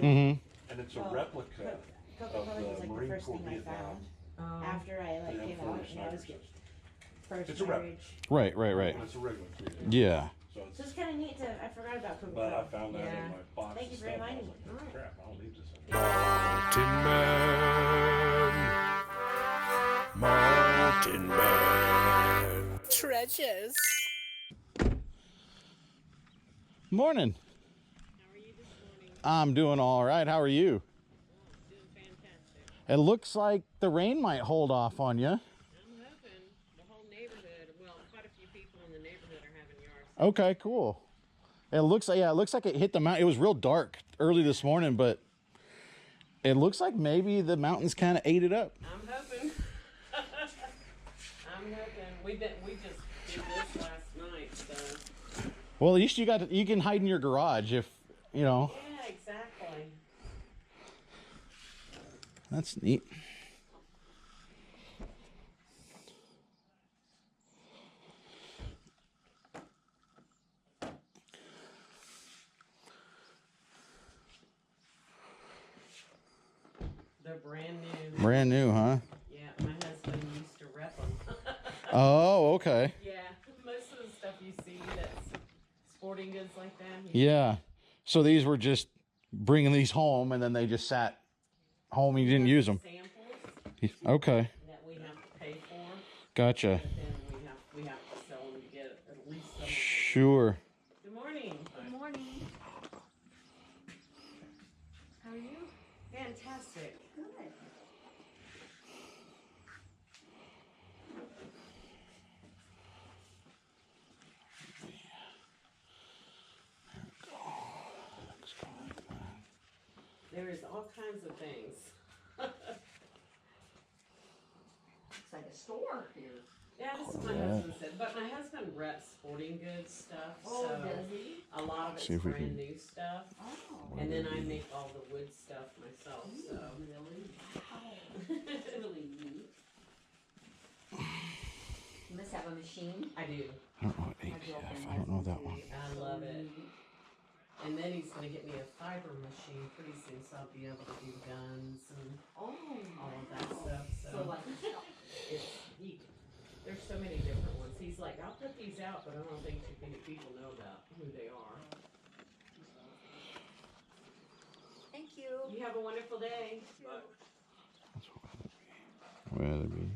And it's a replica of the Marine first Corps thing I Vietnam. found after I like The came M40 out and I was sniper first It's a marriage. Right. It's a regular 3D. Yeah. So So it's kind of neat to. I forgot about Coca but I Cola. found that in my box. Thank you of for stuff. I reminding was me. like, crap, I don't need this anymore. Mountain Man. Treasures. Morning. How are you this morning? I'm doing all right. How are you? Oh, I'm doing fantastic. It looks like the rain might hold off on you. I'm hoping the whole neighborhood, well, quite a few people in the neighborhood are having yard sales. Okay, cool. It looks like it hit the mountain. It was real dark early this morning, but it looks like maybe the mountains kind of ate it up. I'm hoping. I'm hoping. We just did this last night, so. Well, at least you can hide in your garage if, you know. Yeah, exactly. That's neat. They're brand new. Brand new, huh? Yeah, my husband used to rep them. Oh, okay. Yeah, most of the stuff you see that's sporting goods like that. Yeah. So these were just bringing these home, and then they just sat home and you didn't use them. Samples Okay. that we have to pay for. Gotcha. But then we have to sell them to get at least some of them. Sure. Good morning. Good morning. How are you? Fantastic. Good. There is all kinds of things. It's like a store here. Yeah, that's what my husband said. But my husband reps sporting goods stuff. Oh, so does he? a lot of it's See if we brand can- new stuff. Oh. And then I make all the wood stuff myself. So Really? Wow. That's really neat. You must have a machine. I do. I don't know what APF. I don't know that one. I love it. And then he's going to get me a fiber machine pretty soon, so I'll be able to do guns and all of that stuff. So like, There's so many different ones. He's like, I'll put these out, but I don't think too many people know about who they are. thank you. You have a wonderful day. That's what Weatherby.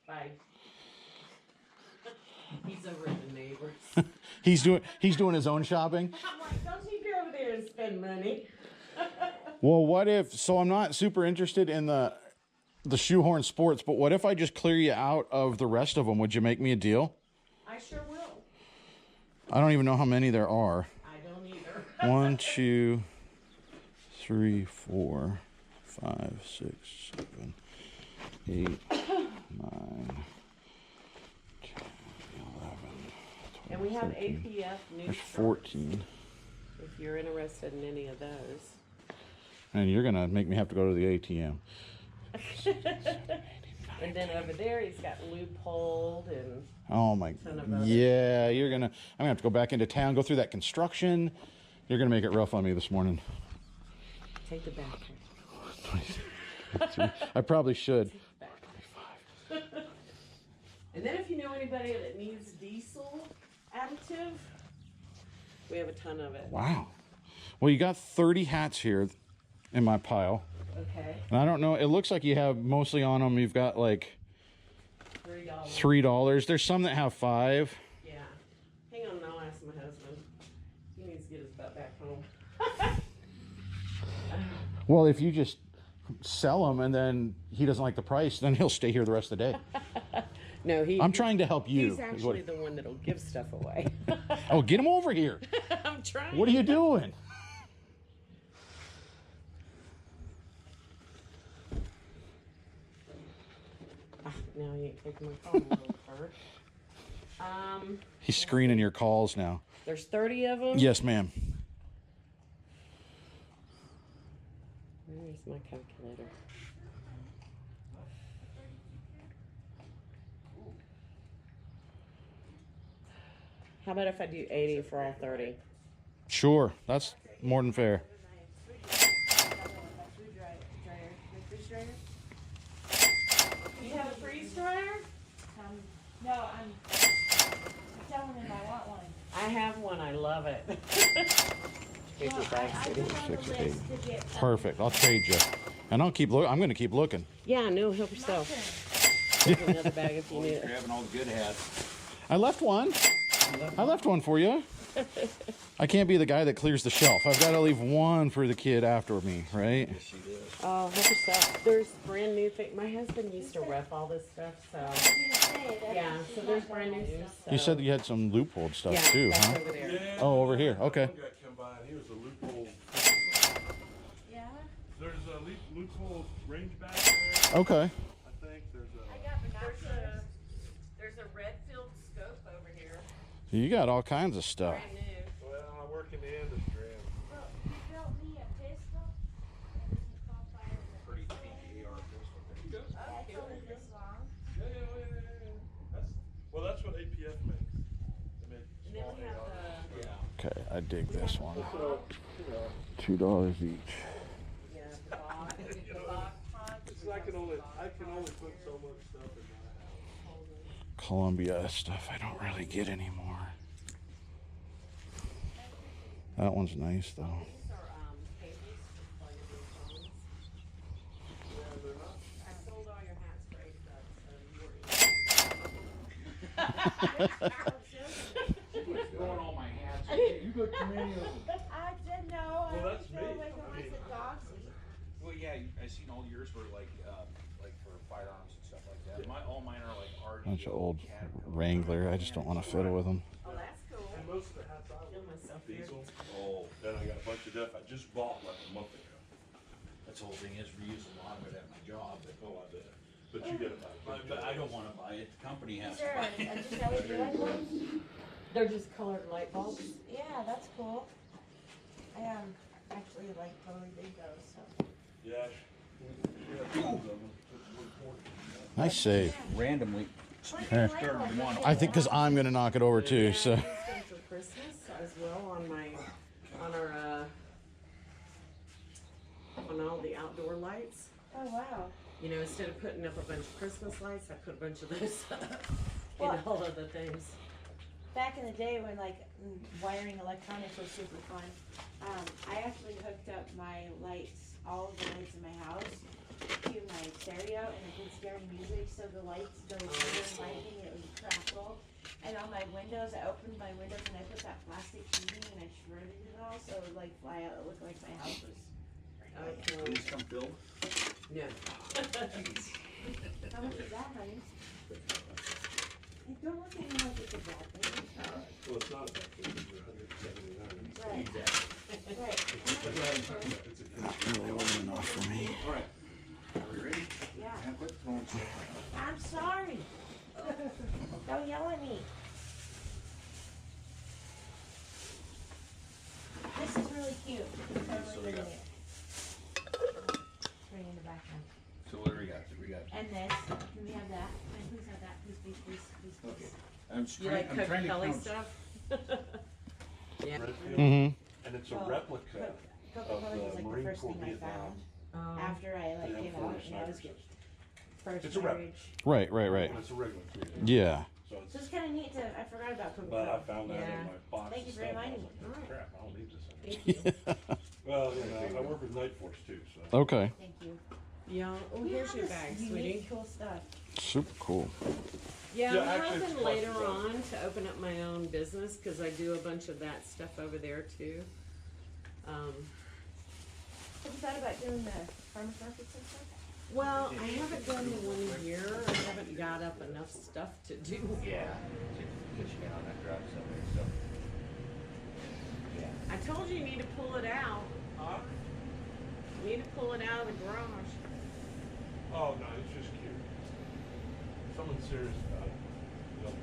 Bye. He's over at the neighbors. He's doing his own shopping. I'm like, don't you go over there and spend money. Well, what if? So I'm not super interested in the shoehorn sports, but what if I just clear you out of the rest of them? Would you make me a deal? I sure will. I don't even know how many there are. I don't either. 1, 2, 3, 4, 5, 6, 7, 8, 9, 10, 11, 12, And we have 13. APF new There's shirts, 14. if you're interested in any of those. And you're going to make me have to go to the ATM. And then over there, he's got loophole and Oh my, ton of others. yeah, I'm gonna have to go back into town, go through that construction. You're gonna make it rough on me this morning. take the back. I probably should. Back. And then if you know anybody that needs diesel additive, we have a ton of it. Wow. Well, you got 30 hats here in my pile. Okay. And I don't know, it looks like you have mostly on them, you've got like $3. $3. There's some that have 5. Yeah. Hang on, I'll ask my husband. He needs to get his butt back home. Well, if you just sell them and then he doesn't like the price, then he'll stay here the rest of the day. No, I'm trying to help you. He's actually the one that'll give stuff away. Oh, get him over here. I'm trying. What are you doing? Now you ain't taking my phone, little bird. He's screening your calls now. There's 30 of them. Yes, ma'am. Where's my calculator? How about if I do 80 for all 30? Sure, that's more than fair. You have a freeze dryer? No, I'm telling him I want one. I have one. I love it. Here's your bag, I sweetie. put on the 6, list 8. to get Perfect. I'll trade you. And I'll keep I'm going to keep looking. Yeah, no, help yourself. There's another bag if you need it. Grabbing all the good hats. I left one. I left one for you. I can't be the guy that clears the shelf. I've got to leave one for the kid after me, right? Yes, she does. Oh, help yourself. There's brand new thing. My husband used to rep all this stuff, so yeah. So there's brand new stuff. You said you had some loophole stuff yeah, too, that's huh? over there. Oh, over here. Okay. One guy come by and he was a loophole. Yeah? There's a loophole range back there. Okay. I think there's I a. got binoculars. There's a Redfield scope over here. You got all kinds of stuff. Brand new. Well, I work in the industry. Well, he built me a pistol. And this is called fire. Pretty PDAR pistol. There you go. I told him this long. Yeah. That's what APF makes. They make And then small we have AR. the Okay, I dig this one. So, $2 each. yeah, the box. The box pods. it's I can only put so much stuff in my house. Columbia stuff I don't really get anymore. That one's nice though. These are cables to plug in your phones. Yeah, they're not. I sold all your hats for $8, so you were Throwing all my hats. You got too many of them. I didn't know. Well, I that's was me. so away from I my mean- dogs. Well, yeah, I seen all yours were like for firearms and stuff like that. All mine are like RDO. Bunch of old Caterpillar. Wrangler. I just don't want to fiddle with them. Oh, that's cool. And most of the hats I Kill wear myself are here. diesel. Oh, then I got a bunch of stuff I just bought like a month ago. That's the whole thing is we use a lot of it at my job, but, Oh, I bet. But you get it back. but I don't want to buy it. The company has Is to there buy a it. just LED light bulb? They're just colored light bulbs. Yeah, that's cool. I actually like totally dig those. So. Yeah. We have tons of them. Nice save. Randomly. Here. Started one. I think because I'm going to knock it over too. So I used them for Christmas as well on all the outdoor lights. Oh wow. You know, instead of putting up a bunch of Christmas lights, I put a bunch of those up. Well- And all other things. Back in the day when like wiring electronics was super fun, I actually hooked up my lights, all of the lights in my house, to my stereo, and it did scary music, so the lights, the lighting, it would crackle. And on my windows, I opened my windows and I put that plastic sheeting and I shredded it all, so it would like fly out. It looked like my house was. Okay. Please come build. Yeah. How much is that, honey? Hey, don't look at me like it's a bad thing. Well, it's not a bad thing. It's 179. Right. Exactly. Right. It's a good. really wasn't enough for me. All right. Are we ready? Yeah. Yeah, quit throwing stuff. I'm sorry. Don't yell at me. This is really cute. Totally digging it. Bring in the background. So what do we got? And this. Can we have that? And please have that. Please, please, please, please, Okay. please. I'm just You trying, like I'm Coach trying to Kelly count. stuff? Yeah. Redfield, Mm-hmm. and it's a Well, replica Coca-Cola was of the like the Marine first Corps thing I Vietnam. found Oh. after I like Yeah, came for out the and I was sniper getting system. first It's a rep. marriage. Right. And it's a regular 3. Yeah. So So it's, it's kind of neat to. I forgot about but I Coca-Cola. found that Yeah. in my box. Thank you of for stuff, and I reminding was me. like, Alright. crap, I don't need this anymore. Thank you. Well, you know, I work with Night Force too, so. Okay. Thank you. Yeah. Oh, We here's have your this bag, unique, sweetie. cool stuff. Super cool. Yeah, Yeah, I'm actually, it's hoping later quite on to open up my own business because I do a bunch of that stuff over there too. Have you thought about doing the farmers markets and stuff? Well, I haven't done the 1 year. I haven't got up enough stuff to do. Yeah. Because you got on that drive somewhere, so. Yeah. I told you need to pull it out. Huh? You need to pull it out of the garage. Oh, no, it's just cute. Someone's serious about it. Yep.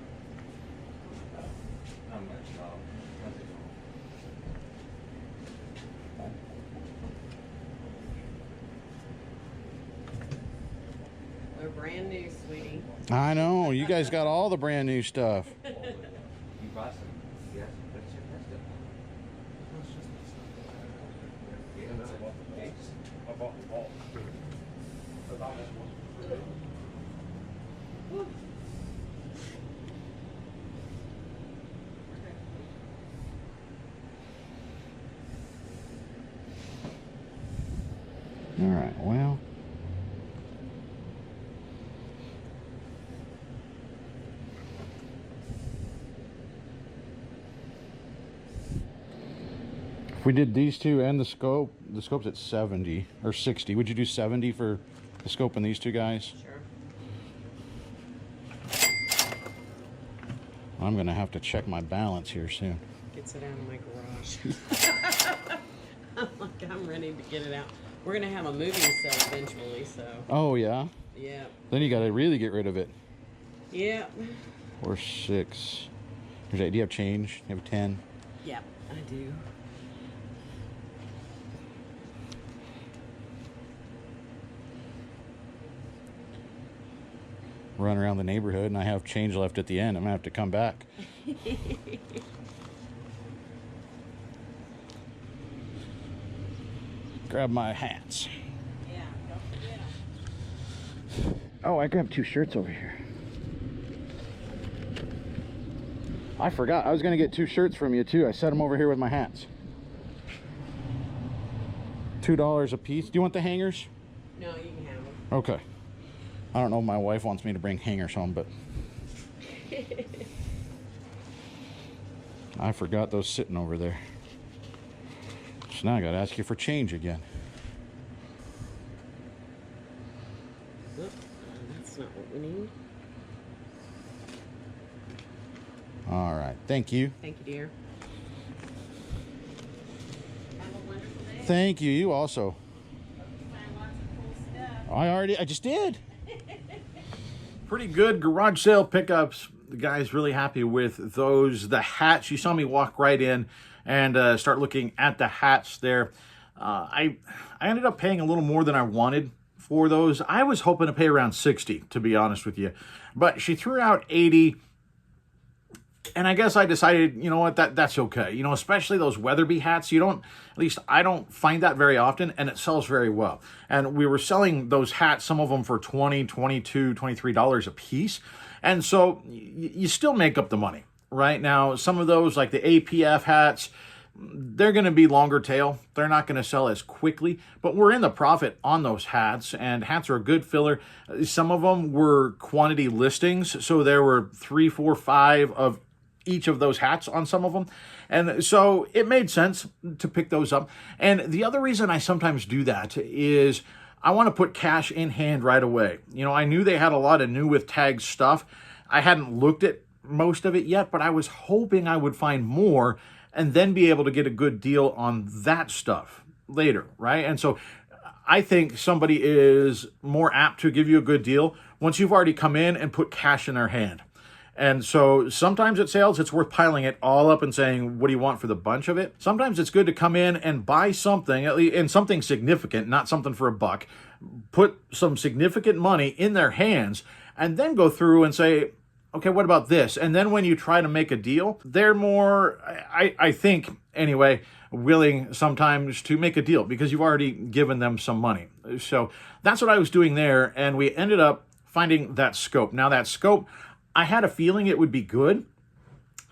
Not much, nothing. They're brand new, sweetie. I know. You guys got all the brand new stuff. You bought some, yes, that's it, that's good. bought the ball too. I thought that was for me. All right, well. If we did these two and the scope's at 70 or 60. Would you do 70 for the scope and these two guys? Sure. I'm gonna have to check my balance here soon. Gets it out of my garage. I'm ready to get it out. We're gonna have a moving cell eventually, so Oh yeah? yeah. Then you gotta really get rid of it. Yeah. Or 6. Do you have change? You have 10? Yep, I do. Run around the neighborhood and I have change left at the end. I'm gonna have to come back. Grab my hats. Yeah, don't forget 'em. Oh, I grabbed 2 shirts over here. I forgot. I was gonna get 2 shirts from you too. I set them over here with my hats. $2 a piece. Do you want the hangers? No, you can have them. Okay. I don't know if my wife wants me to bring hangers home, but I forgot those sitting over there. So now I gotta ask you for change again. Oop, that's not what we need. All right. Thank you. Thank you, dear. Have a wonderful day. Thank you. You also. Find lots of cool stuff. I just did. Pretty good garage sale pickups. The guy's really happy with those. The hats, you saw me walk right in and start looking at the hats there. I ended up paying a little more than I wanted for those. I was hoping to pay around 60, to be honest with you. But she threw out 80. And I guess I decided, you know what, that's okay. You know, especially those Weatherby hats. You don't, at least I don't find that very often, and it sells very well. And we were selling those hats, some of them for $20, $22, $23 a piece. And so you still make up the money, right? Now, some of those, like the APF hats, they're going to be longer tail. They're not going to sell as quickly, but we're in the profit on those hats, and hats are a good filler. Some of them were quantity listings, so there were 3, 4, 5 of each of those hats on some of them. And so it made sense to pick those up. And the other reason I sometimes do that is I want to put cash in hand right away. You know, I knew they had a lot of new with tags stuff. I hadn't looked at most of it yet, but I was hoping I would find more and then be able to get a good deal on that stuff later, right? And so I think somebody is more apt to give you a good deal once you've already come in and put cash in their hand. And so sometimes at sales, it's worth piling it all up and saying, what do you want for the bunch of it? Sometimes it's good to come in and buy something, at least, and something significant, not something for a buck. Put some significant money in their hands and then go through and say, okay, what about this? And then when you try to make a deal, they're more, I think, anyway, willing sometimes to make a deal because you've already given them some money. So that's what I was doing there. And we ended up finding that scope. Now that scope, I had a feeling it would be good.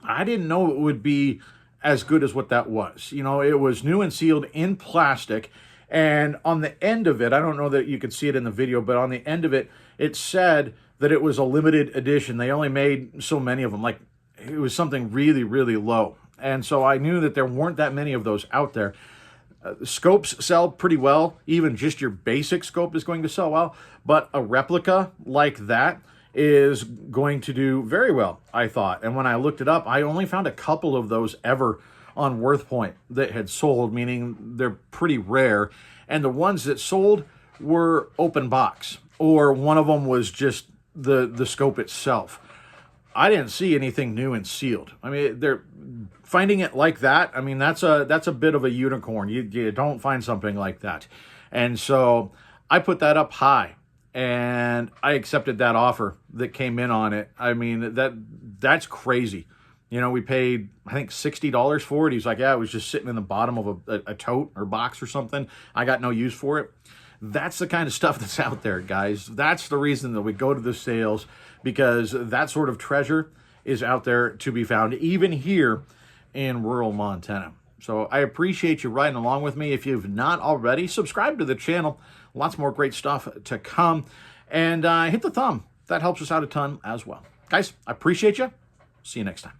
I didn't know it would be as good as what that was. You know, it was new and sealed in plastic. And on the end of it, I don't know that you could see it in the video, but on the end of it, it said that it was a limited edition. They only made so many of them. Like, it was something really, really low. And so I knew that there weren't that many of those out there. Scopes sell pretty well. Even just your basic scope is going to sell well. But a replica like that is going to do very well, I thought. And when I looked it up, I only found a couple of those ever on WorthPoint that had sold, meaning they're pretty rare. And the ones that sold were open box, or one of them was just the scope itself. I didn't see anything new and sealed. I mean, they're finding it like that. I mean, that's a bit of a unicorn. You don't find something like that. And so I put that up high. And I accepted that offer that came in on it. I mean, that's crazy. You know, we paid, I think, $60 for it. He's like, yeah, it was just sitting in the bottom of a tote or box or something. I got no use for it. That's the kind of stuff that's out there, guys. That's the reason that we go to the sales, because that sort of treasure is out there to be found, even here in rural Montana. So I appreciate you riding along with me. If you've not already, subscribe to the channel. Lots more great stuff to come. And hit the thumb. That helps us out a ton as well. Guys, I appreciate you. See you next time.